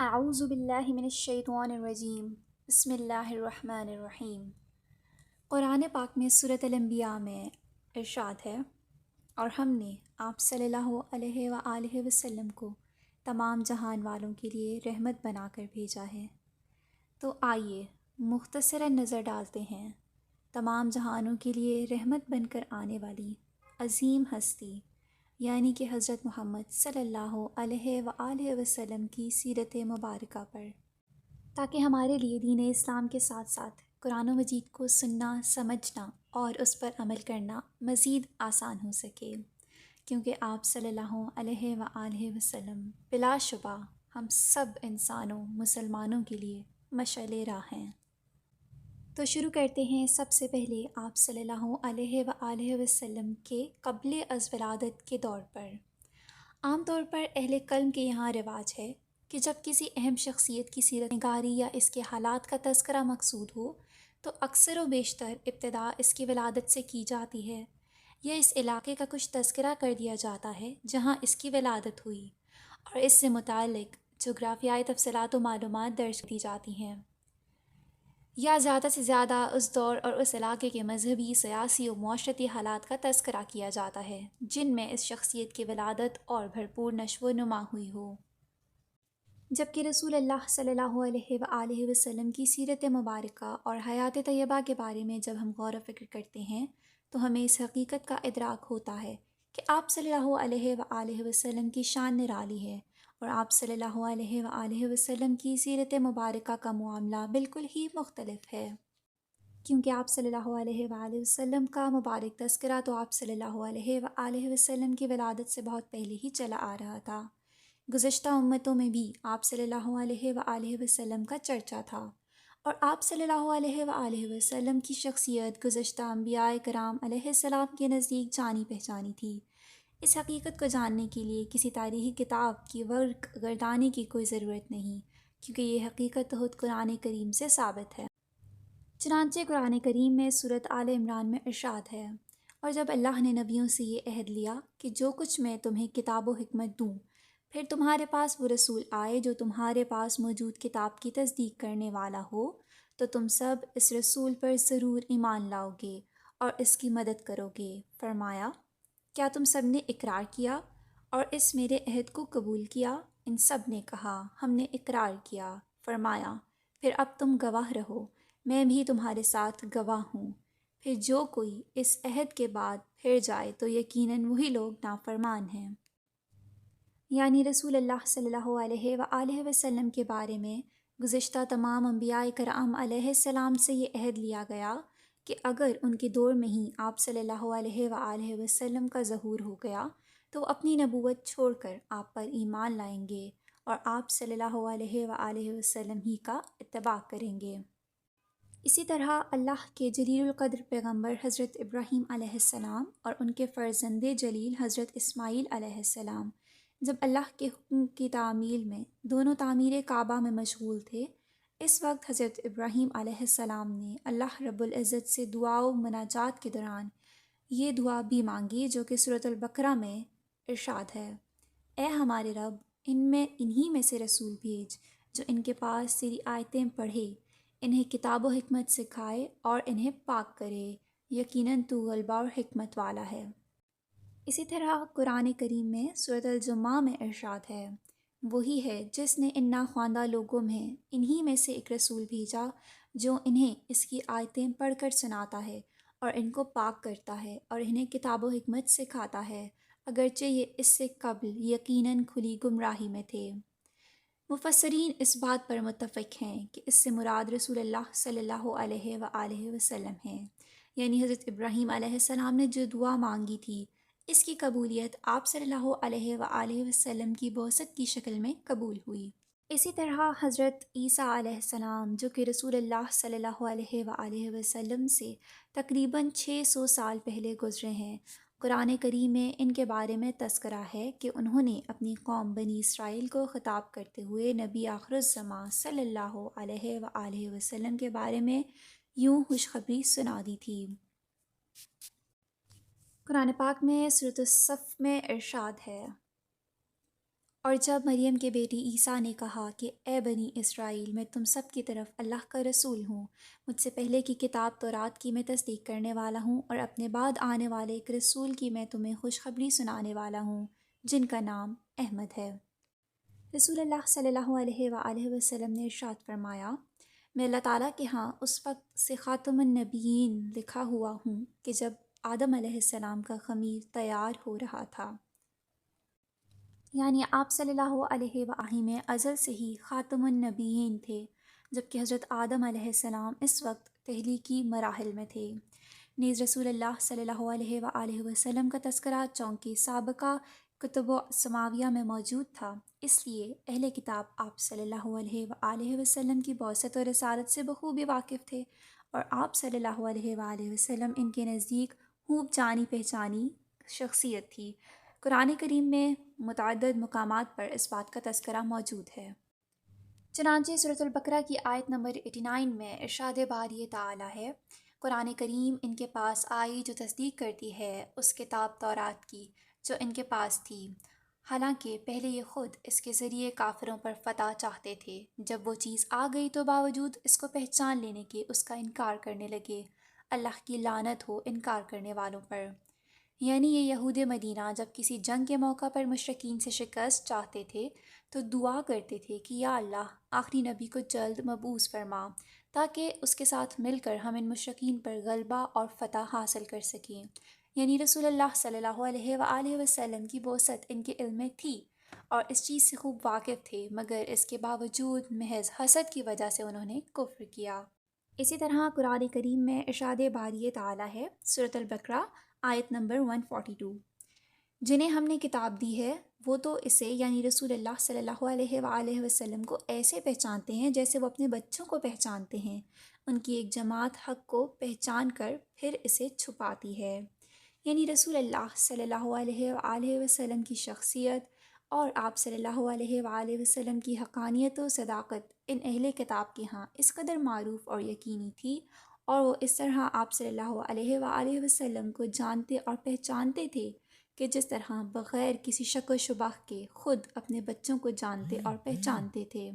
اعوذ باللہ من الشیطان الرجیم بسم اللہ الرحمن الرحیم۔ قرآن پاک میں سورۃ الانبیاء میں ارشاد ہے، اور ہم نے آپ صلی اللہ علیہ وآلہ وسلم کو تمام جہان والوں کے لیے رحمت بنا کر بھیجا ہے۔ تو آئیے مختصراً نظر ڈالتے ہیں تمام جہانوں کے لیے رحمت بن کر آنے والی عظیم ہستی یعنی کہ حضرت محمد صلی اللہ علیہ وآلہ وسلم کی سیرت مبارکہ پر، تاکہ ہمارے لیے دین اسلام کے ساتھ ساتھ قرآن و مجید کو سننا، سمجھنا اور اس پر عمل کرنا مزید آسان ہو سکے، کیونکہ آپ صلی اللہ علیہ وآلہ وسلم بلا شبہ ہم سب انسانوں مسلمانوں کے لیے مشعل راہ ہیں۔ تو شروع کرتے ہیں سب سے پہلے آپ صلی اللہ علیہ وآلہ وسلم کے قبل از ولادت کے دور پر۔ عام طور پر اہل قلم کے یہاں رواج ہے کہ جب کسی اہم شخصیت کی سیرت نگاری یا اس کے حالات کا تذکرہ مقصود ہو تو اکثر و بیشتر ابتدا اس کی ولادت سے کی جاتی ہے، یا اس علاقے کا کچھ تذکرہ کر دیا جاتا ہے جہاں اس کی ولادت ہوئی، اور اس سے متعلق جغرافیائی تفصیلات و معلومات درج دی جاتی ہیں، یا زیادہ سے زیادہ اس دور اور اس علاقے کے مذہبی، سیاسی و معاشرتی حالات کا تذکرہ کیا جاتا ہے جن میں اس شخصیت کی ولادت اور بھرپور نشو و نما ہوئی ہو۔ جبکہ رسول اللہ صلی اللہ علیہ وآلہ وسلم کی سیرت مبارکہ اور حیات طیبہ کے بارے میں جب ہم غور و فکر کرتے ہیں تو ہمیں اس حقیقت کا ادراک ہوتا ہے کہ آپ صلی اللہ علیہ وآلہ وسلم کی شان نرالی ہے، اور آپ صلی اللہ علیہ وآلہ وسلم کی سیرت مبارکہ کا معاملہ بالکل ہی مختلف ہے، کیونکہ آپ صلی اللہ علیہ وآلہ وسلم کا مبارک تذکرہ تو آپ صلی اللہ علیہ وآلہ وسلم کی ولادت سے بہت پہلے ہی چلا آ رہا تھا۔ گزشتہ امتوں میں بھی آپ صلی اللہ علیہ وآلہ وسلم کا چرچا تھا، اور آپ صلی اللہ علیہ وآلہ وسلم کی شخصیت گزشتہ انبیاء کرام علیہ السلام کے نزدیک جانی پہچانی تھی۔ اس حقیقت کو جاننے کے لیے کسی تاریخی کتاب کی ورق گردانی کی کوئی ضرورت نہیں، کیونکہ یہ حقیقت خود قرآن کریم سے ثابت ہے۔ چنانچہ قرآن کریم میں سورۃ آل عمران میں ارشاد ہے، اور جب اللہ نے نبیوں سے یہ عہد لیا کہ جو کچھ میں تمہیں کتاب و حکمت دوں، پھر تمہارے پاس وہ رسول آئے جو تمہارے پاس موجود کتاب کی تصدیق کرنے والا ہو، تو تم سب اس رسول پر ضرور ایمان لاؤ گے اور اس کی مدد کرو گے۔ فرمایا، کیا تم سب نے اقرار کیا اور اس میرے عہد کو قبول کیا؟ ان سب نے کہا، ہم نے اقرار کیا۔ فرمایا، پھر اب تم گواہ رہو، میں بھی تمہارے ساتھ گواہ ہوں، پھر جو کوئی اس عہد کے بعد پھر جائے تو یقیناً وہی لوگ نافرمان ہیں۔ یعنی رسول اللہ صلی اللہ علیہ وآلہ وسلم کے بارے میں گزشتہ تمام انبیاء کرام علیہ السلام سے یہ عہد لیا گیا کہ اگر ان کے دور میں ہی آپ صلی اللہ علیہ وآلہ وسلم کا ظہور ہو گیا تو وہ اپنی نبوت چھوڑ کر آپ پر ایمان لائیں گے اور آپ صلی اللہ علیہ وآلہ وسلم ہی کا اتباع کریں گے۔ اسی طرح اللہ کے جلیل القدر پیغمبر حضرت ابراہیم علیہ السلام اور ان کے فرزند جلیل حضرت اسماعیل علیہ السلام جب اللہ کے حکم کی تعمیل میں دونوں تعمیر کعبہ میں مشغول تھے، اس وقت حضرت ابراہیم علیہ السلام نے اللہ رب العزت سے دعا و مناجات کے دوران یہ دعا بھی مانگی جو کہ سورۃ البقرہ میں ارشاد ہے، اے ہمارے رب، انہی میں سے رسول بھیج جو ان کے پاس تیری آیتیں پڑھے، انہیں کتاب و حکمت سکھائے اور انہیں پاک کرے، یقیناً تو غلبہ اور حکمت والا ہے۔ اسی طرح قرآن کریم میں سورۃ الجمعہ میں ارشاد ہے، وہی ہے جس نے ان ناخواندہ لوگوں میں انہی میں سے ایک رسول بھیجا جو انہیں اس کی آیتیں پڑھ کر سناتا ہے اور ان کو پاک کرتا ہے اور انہیں کتاب و حکمت سکھاتا ہے، اگرچہ یہ اس سے قبل یقیناً کھلی گمراہی میں تھے۔ مفسرین اس بات پر متفق ہیں کہ اس سے مراد رسول اللہ صلی اللہ علیہ وآلہ وسلم ہیں، یعنی حضرت ابراہیم علیہ السلام نے جو دعا مانگی تھی اس کی قبولیت آپ صلی اللہ علیہ وآلہ وسلم کی بعثت کی شکل میں قبول ہوئی۔ اسی طرح حضرت عیسیٰ علیہ السلام جو کہ رسول اللہ صلی اللہ علیہ وآلہ وسلم سے تقریباً 600 سال پہلے گزرے ہیں، قرآن کریم میں ان کے بارے میں تذکرہ ہے کہ انہوں نے اپنی قوم بنی اسرائیل کو خطاب کرتے ہوئے نبی آخر الزماں صلی اللہ علیہ وآلہ وسلم کے بارے میں یوں خوشخبری سنا دی تھی۔ قرآن پاک میں سورۃ الصف میں ارشاد ہے، اور جب مریم کے بیٹی عیسیٰ نے کہا کہ اے بنی اسرائیل، میں تم سب کی طرف اللہ کا رسول ہوں، مجھ سے پہلے کی کتاب تورات کی میں تصدیق کرنے والا ہوں، اور اپنے بعد آنے والے ایک رسول کی میں تمہیں خوشخبری سنانے والا ہوں جن کا نام احمد ہے۔ رسول اللہ صلی اللہ علیہ وآلہ وسلم نے ارشاد فرمایا، میں اللہ تعالیٰ کے ہاں اس وقت سے خاتم النبیین لکھا ہوا ہوں کہ جب آدم علیہ السلام کا خمیر تیار ہو رہا تھا، یعنی آپ صلی اللہ علیہ وآلہ میں ازل سے ہی خاتم النبیین تھے، جبکہ حضرت آدم علیہ السلام اس وقت تخلیقی مراحل میں تھے۔ نیز رسول اللہ صلی اللہ علیہ وآلہ وسلم کا تذکرہ چونکہ سابقہ کتب و سماویہ میں موجود تھا، اس لیے اہل کتاب آپ صلی اللہ علیہ وآلہ وسلم کی بعثت و رسالت سے بخوبی واقف تھے، اور آپ صلی اللہ علیہ وآلہ وسلم ان کے نزدیک خوب جانی پہچانی شخصیت تھی۔ قرآن کریم میں متعدد مقامات پر اس بات کا تذکرہ موجود ہے۔ چنانچہ سورۃ البقرہ کی آیت نمبر 89 میں ارشاد باری تعالیٰ ہے، قرآن کریم ان کے پاس آئی جو تصدیق کرتی ہے اس کتاب تورات کی جو ان کے پاس تھی، حالانکہ پہلے یہ خود اس کے ذریعے کافروں پر فتح چاہتے تھے، جب وہ چیز آ گئی تو باوجود اس کو پہچان لینے کے اس کا انکار کرنے لگے۔ اللہ کی لعنت ہو انکار کرنے والوں پر۔ یعنی یہ یہود مدینہ جب کسی جنگ کے موقع پر مشرکین سے شکست چاہتے تھے تو دعا کرتے تھے کہ یا اللہ آخری نبی کو جلد مبعوث فرما تاکہ اس کے ساتھ مل کر ہم ان مشرکین پر غلبہ اور فتح حاصل کر سکیں۔ یعنی رسول اللہ صلی اللہ علیہ وآلہ وسلم کی بعثت ان کے علم میں تھی اور اس چیز سے خوب واقف تھے، مگر اس کے باوجود محض حسد کی وجہ سے انہوں نے کفر کیا۔ اسی طرح قرآن کریم میں ارشاد باری تعالیٰ ہے، سورۃ البقرہ آیت نمبر 142، جنہیں ہم نے کتاب دی ہے وہ تو اسے یعنی رسول اللہ صلی اللہ علیہ وآلہ وسلم کو ایسے پہچانتے ہیں جیسے وہ اپنے بچوں کو پہچانتے ہیں۔ ان کی ایک جماعت حق کو پہچان کر پھر اسے چھپاتی ہے۔ یعنی رسول اللہ صلی اللہ علیہ وآلہ وسلم کی شخصیت اور آپ صلی اللہ علیہ وآلہ وسلم کی حقانیت و صداقت ان اہل کتاب کے ہاں اس قدر معروف اور یقینی تھی، اور وہ اس طرح آپ صلی اللہ علیہ وآلہ وسلم کو جانتے اور پہچانتے تھے کہ جس طرح بغیر کسی شک و شبہ کے خود اپنے بچوں کو جانتے اور پہچانتے تھے۔